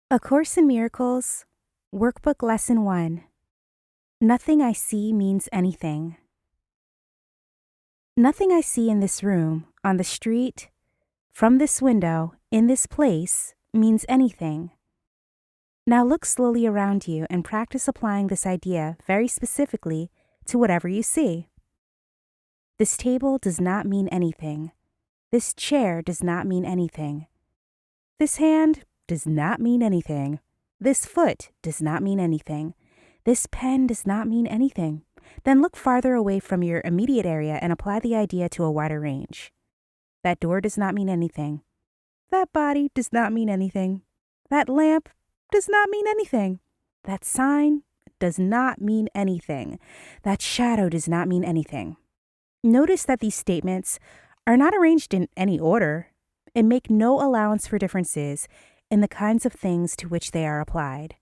A Course in Miracles, Workbook Lesson 1. Nothing I see means anything. Nothing I see in this room, on the street, from this window, in this place, means anything. Now look slowly around you and practice applying this idea very specifically to whatever you see. This table does not mean anything. This chair does not mean anything. This hand does not mean anything. This foot does not mean anything. This pen does not mean anything. Then look farther away from your immediate area and apply the idea to a wider range. That door does not mean anything. That body does not mean anything. That lamp does not mean anything. That sign does not mean anything. That shadow does not mean anything. Notice that these statements are not arranged in any order and make no allowance for differences in the kinds of things to which they are applied.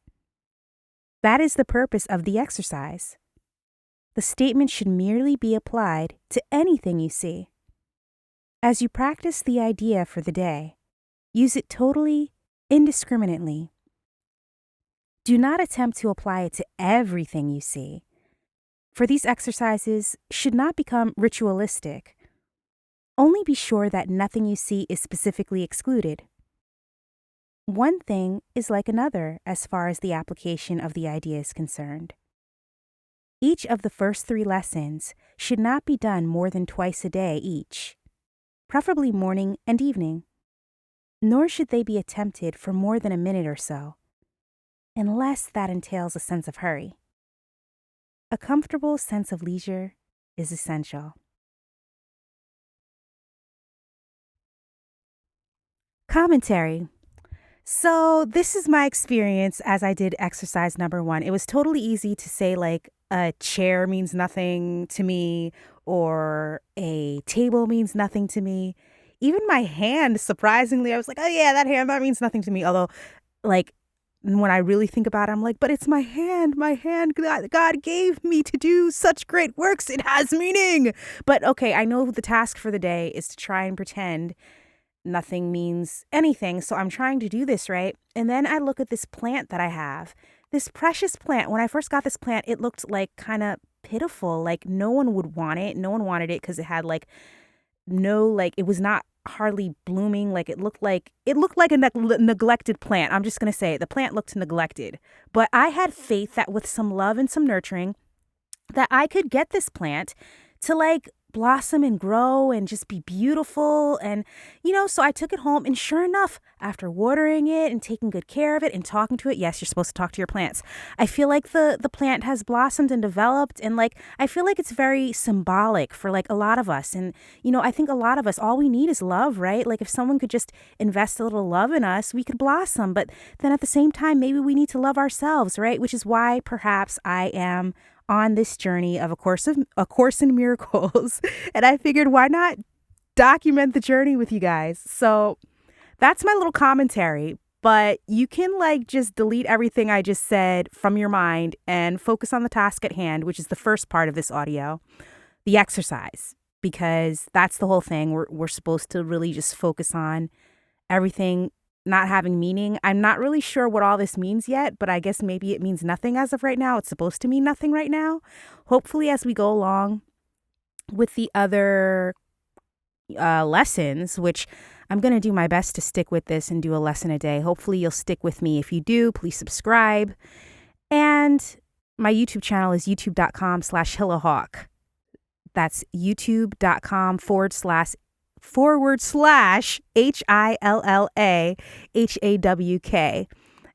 That is the purpose of the exercise. The statement should merely be applied to anything you see. As you practice the idea for the day, use it totally, indiscriminately. Do not attempt to apply it to everything you see, for these exercises should not become ritualistic. Only be sure that nothing you see is specifically excluded. One thing is like another as far as the application of the idea is concerned. Each of the first 3 lessons should not be done more than twice a day each, preferably morning and evening, nor should they be attempted for more than a minute or so, unless that entails a sense of hurry. A comfortable sense of leisure is essential. Commentary. So this is my experience as I did exercise number 1. It was totally easy to say like a chair means nothing to me or a table means nothing to me. Even my hand, surprisingly, I was like, oh yeah, that means nothing to me. Although like when I really think about it, I'm like, but it's my hand God gave me to do such great works. It has meaning. But okay, I know the task for the day is to try and pretend nothing means anything. So I'm trying to do this, right? And then I look at this plant that I have, this precious plant. When I first got this plant, it looked like kind of pitiful. Like no one would want it. No one wanted it because it had like it was not hardly blooming. Like it looked like a neglected plant. I'm just going to say it. The plant looked neglected. But I had faith that with some love and some nurturing that I could get this plant to like blossom and grow and just be beautiful. And, so I took it home and sure enough, after watering it and taking good care of it and talking to it, yes, you're supposed to talk to your plants. I feel like the plant has blossomed and developed and like, I feel like it's very symbolic for like a lot of us. And, I think a lot of us, all we need is love, right? Like if someone could just invest a little love in us, we could blossom. But then at the same time, maybe we need to love ourselves, right? Which is why perhaps I am on this journey of a course in miracles. And I figured, why not document the journey with you guys? So that's my little commentary, but you can like just delete everything I just said from your mind and focus on the task at hand, which is the first part of this audio, the exercise, because that's the whole thing. We're supposed to really just focus on everything not having meaning. I'm not really sure what all this means yet, but I guess maybe it means nothing as of right now. It's supposed to mean nothing right now. Hopefully, as we go along with the other lessons, which I'm going to do my best to stick with this and do a lesson a day. Hopefully, you'll stick with me. If you do, please subscribe. And my YouTube channel is youtube.com/HillaHawk. That's youtube.com/HILLAHAWK.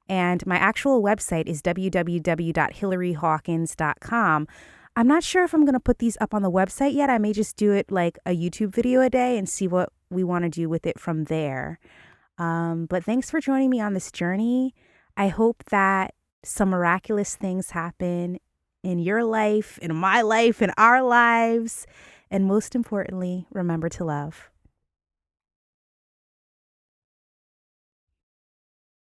And my actual website is www.hillaryhawkins.com. I'm not sure if I'm going to put these up on the website yet. I may just do it like a YouTube video a day and see what we want to do with it from there. But thanks for joining me on this journey. I hope that some miraculous things happen in your life, in my life, in our lives. And most importantly, remember to love.